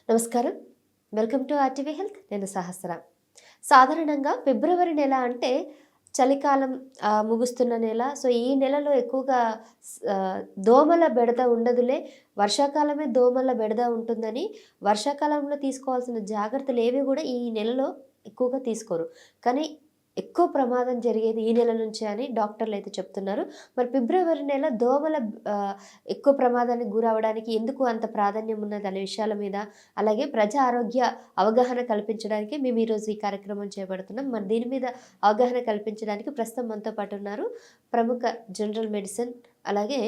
నమస్కారం. Welcome to RTV health. నేను సహస్ర. సాధారణంగా ఫిబ్రవరి నెల అంటే చలికాలం ముగుస్తున్న నెల. సో, ఈ నెలలో ఎక్కువగా దోమల బెడద ఉండదులే. వర్షాకాలమే దోమల బెడద ఉంటుందని వర్షాకాలంలో తీసుకోవాల్సిన జాగ్రత్తలేవి గూడా ఈ నెలలో ఎక్కువగా తీసుకోరు. కానీ ఎక్కువ ప్రమాదం జరిగేది ఈ నెల నుంచే అని డాక్టర్లయితే చెప్తున్నారు. మరి ఫిబ్రవరి నెల దోమల ఎక్కువ ప్రమాదానికి గురవ్వడానికి ఎందుకు అంత ప్రాధాన్యం ఉన్నదనే విషయాల మీద, అలాగే ప్రజా ఆరోగ్య అవగాహన కల్పించడానికి మేము ఈరోజు ఈ కార్యక్రమం చేపడుతున్నాం. మరి దీని మీద అవగాహన కల్పించడానికి ప్రస్తుతం మనతో పాటు ఉన్నారు ప్రముఖ జనరల్ మెడిసిన్ అలాగే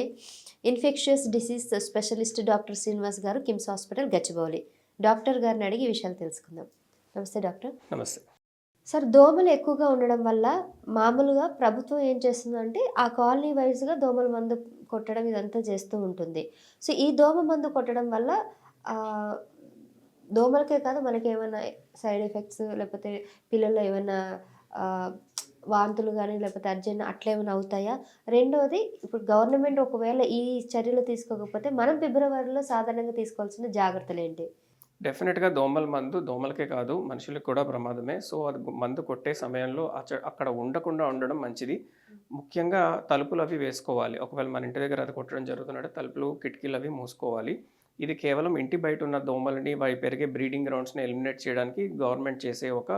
infectious disease specialist doctor Srinivas గారు, కిమ్స్ హాస్పిటల్, గచ్చిబౌలి. డాక్టర్ గారిని అడిగి ఈ విషయాలు తెలుసుకుందాం. నమస్తే డాక్టర్. నమస్తే. సార్, దోమలు ఎక్కువగా ఉండడం వల్ల మామూలుగా ప్రభుత్వం ఏం చేస్తుందంటే ఆ కాలనీ వైజ్‌గా దోమల మందు కొట్టడం ఇదంతా చేస్తూ ఉంటుంది. సో, ఈ దోమ మందు కొట్టడం వల్ల ఆహ్, దోమలకే కాదు మనకేమన్నా సైడ్ ఎఫెక్ట్స్ లేకపోతే పిల్లల్లో ఏమన్నా ఆహ్, వాంతులు గానీ లేకపోతే అర్జీర్ణ అట్లా ఏమైనా అవుతాయా? రెండోది, ఇప్పుడు గవర్నమెంట్ ఒకవేళ ఈ చర్యలు తీసుకోకపోతే మనం ఫిబ్రవరిలో సాధారణంగా తీసుకోవాల్సిన జాగ్రత్తలేంటి? డెఫినిట్‌గా దోమల మందు దోమలకే కాదు, మనుషులకి కూడా ప్రమాదమే. సో, అది మందు కొట్టే సమయంలో అక్కడ ఉండకుండా ఉండడం మంచిది. ముఖ్యంగా తలుపులవి వేసుకోవాలి. ఒకవేళ మన ఇంటి దగ్గర అది కొట్టడం జరుగుతున్నట్టే తలుపులు, కిటికీలవి మూసుకోవాలి. ఇది కేవలం ఇంటి బయట ఉన్న దోమలని, అవి పెరిగే బ్రీడింగ్ గ్రౌండ్స్‌ని ఎలిమినేట్ చేయడానికి గవర్నమెంట్ చేసే ఒక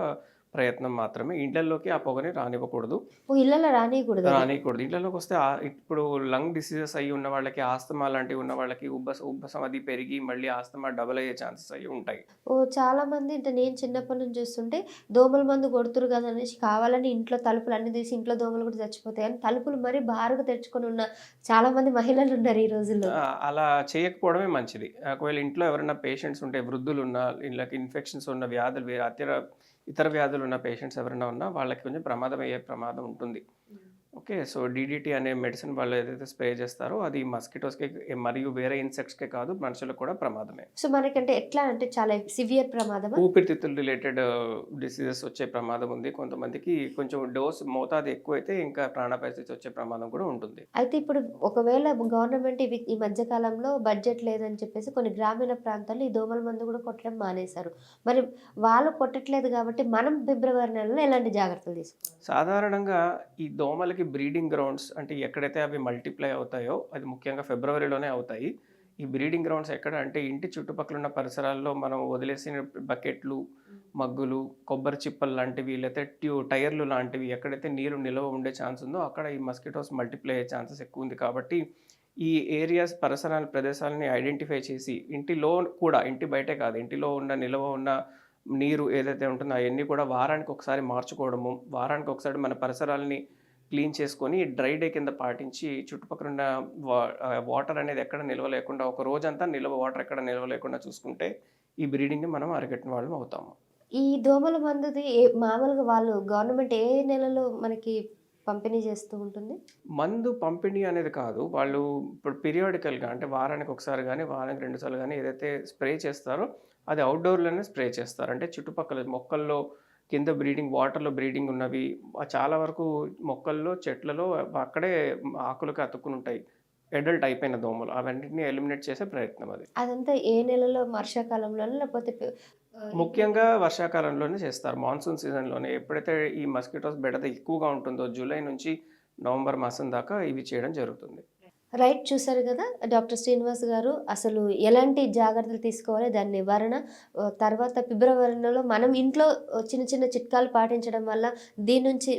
ప్రయత్నం మాత్రమే. ఇళ్లల్లోకి ఆ పొగని రానివ్వకూడదు. ఓహ్! ఇళ్ళలో రానీయకూడదది. రానీయకూడదు. ఇళ్ళలోకొస్తే ఇప్పుడు లంగ్ డిసీజెస్ అయ్యి ఉన్న వాళ్ళకి, ఆస్తమా లాంటివి ఉన్న వాళ్ళకి ఉబ్బసం అది పెరిగి మళ్ళీ ఆస్తమా డబుల్ అయ్యే ఛాన్సెస్ అయ్యి ఉంటాయి. ఓహ్! చాలామంది అంటే నేను చిన్నప్పటి నుంచి చూస్తుంటే దోమల మందు కొడుతుర్రు కదా అనేసి కావాలని ఇంట్లో తలుపులన్నీ తీసి ఇంట్లో దోమలు కూడా చచ్చిపోతాయి అని తలుపులు మరీ బారుగా తెరుచుకొని ఉన్న చాలామంది మహిళలున్నారు ఈ రోజుల్లో. అలా చేయకపోవడమే మంచిది. ఒకవేళ ఇంట్లో ఎవరైనా పేషెంట్స్ ఉంటే వృద్ధులున్నా, ఈళ్ళకి ఇన్ఫెక్షన్స్ ఉన్న వ్యాధులు ఇతర వ్యాధులున్న పేషెంట్స్ ఎవరైనా ఉన్నా వాళ్ళకి కొంచెం ప్రమాదం అయ్యే ప్రమాదం ఉంటుంది. ఓకే. సో, డీడీటీ అనే మెడిసిన్ వాళ్ళు ఏదైతే స్ప్రే చేస్తారో అది మస్కిటోస్‌కి మరియు వేరే ఇన్సెక్ట్స్‌కే కాదు, మనుషులకు కూడా ప్రమాదమే. సో, మనకంటే ఎట్లా అంటే చాలా సివియర్ ప్రమాదమా? ఊపిరితిత్తులు రిలేటెడ్ డిసీజెస్ వచ్చే ప్రమాదం ఉంది. కొంతమందికి కొంచెం మోతాదు ఎక్కువైతే ఇంకా ప్రాణాపాయ స్థితి వచ్చే ప్రమాదం కూడా ఉంటుంది. అయితే ఇప్పుడు ఒకవేళ గవర్నమెంట్ ఈ మధ్య కాలంలో బడ్జెట్ లేదని చెప్పేసి కొన్ని గ్రామీణ ప్రాంతాల్లో ఈ దోమల మందు కూడా కొట్టడం మానేశారు. మరి వాళ్ళు కొట్టట్లేదు కాబట్టి మనం ఫిబ్రవరి నెలలో ఎలాంటి జాగ్రత్తలు తీసుకోవాలి? సాధారణంగా ఈ దోమలకి బ్రీడింగ్ గ్రౌండ్స్ అంటే ఎక్కడైతే అవి మల్టిప్లై అవుతాయో అది ముఖ్యంగా ఫిబ్రవరిలోనే అవుతాయి. ఈ బ్రీడింగ్ గ్రౌండ్స్ ఎక్కడ అంటే ఇంటి చుట్టుపక్కల ఉన్న పరిసరాల్లో మనం వదిలేసిన బకెట్లు, మగ్గులు, కొబ్బరి చిప్పలు లాంటివి లేకపోతే టైర్లు లాంటివి ఎక్కడైతే నీరు నిల్వ ఉండే ఛాన్స్ ఉందో అక్కడ ఈ మస్కిటోస్ మల్టిప్లై అయ్యే ఛాన్సెస్ ఎక్కువ ఉంది. కాబట్టి ఈ ఏరియాస్ పరిసరాల ప్రదేశాలని ఐడెంటిఫై చేసి ఇంటిలో కూడా, ఇంటి బయటే కాదు, ఇంటిలో ఉన్న నిల్వ ఉన్న నీరు ఏదైతే ఉంటుందో అవన్నీ కూడా వారానికి ఒకసారి మార్చుకోవడము, వారానికి ఒకసారి మన పరిసరాలని క్లీన్ చేసుకొని డ్రై డే కింద పాటించి చుట్టుపక్కల ఉన్న వాటర్ అనేది ఎక్కడ నిల్వ లేకుండా ఒక రోజంతా వాటర్ ఎక్కడ నిల్వ లేకుండా చూసుకుంటే ఈ బ్రీడింగ్‌ని మనం అరికట్టిన వాళ్ళం అవుతాము. ఈ దోమల మందుది మామూలుగా వాళ్ళు గవర్నమెంట్ ఏ నెలలో మనకి పంపిణీ చేస్తూ ఉంటుంది? మందు పంపిణీ అనేది కాదు. వాళ్ళు ఇప్పుడు పీరియాడికల్‌గా అంటే వారానికి ఒకసారి గానీ, వారానికి 2 సార్లు గానీ ఏదైతే స్ప్రే చేస్తారో అది అవుట్‌డోర్‌లోనే స్ప్రే చేస్తారు. అంటే చుట్టుపక్కల మొక్కల్లో కింద వాటర్‌లో బ్రీడింగ్ ఉన్నవి చాలా వరకు మొక్కల్లో, చెట్లలో అక్కడే ఆకులకి అతుక్కునుంటాయి. అడల్ట్ అయిపోయిన దోమలు. అవన్నిటిని ఎలిమినేట్ చేసే ప్రయత్నం అది. అదంతా ఏ నెలలో? వర్షాకాలంలోనా లేకపోతే ముఖ్యంగా వర్షాకాలంలోనే చేస్తారు. మాన్సూన్ సీజన్‌లోనే. ఎప్పుడైతే ఈ మస్కిటోస్ బెడద ఎక్కువగా ఉంటుందో జూలై నుంచి నవంబర్ మాసం దాకా ఇవి చేయడం జరుగుతుంది. రైట్, చూసారు కదా డాక్టర్ శ్రీనివాస్ గారు. అసలు ఎలాంటి జాగ్రత్తలు తీసుకోవాలి, దాని నివారణ, తర్వాత ఫిబ్రవరి నెలలో మనం ఇంట్లో చిన్న చిన్న చిట్కాలు పాటించడం వల్ల దీని నుంచి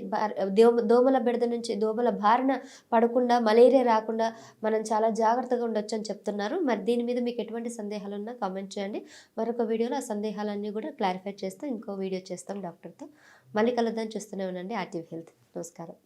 దోమల బెడద నుంచి దోమల బారిన పడకుండా, మలేరియా రాకుండా మనం చాలా జాగ్రత్తగా ఉండొచ్చు అని చెప్తున్నారు. మరి దీని మీద మీకు ఎటువంటి సందేహాలున్నా కామెంట్ చేయండి. మరొక వీడియోలో ఆ సందేహాలన్నీ కూడా క్లారిఫై చేస్తూ ఇంకో వీడియో చేస్తాం డాక్టర్తో. మళ్ళీ కలుద్దాం. చూస్తూనే ఉండండి ఆర్టీవీ హెల్త్. నమస్కారం.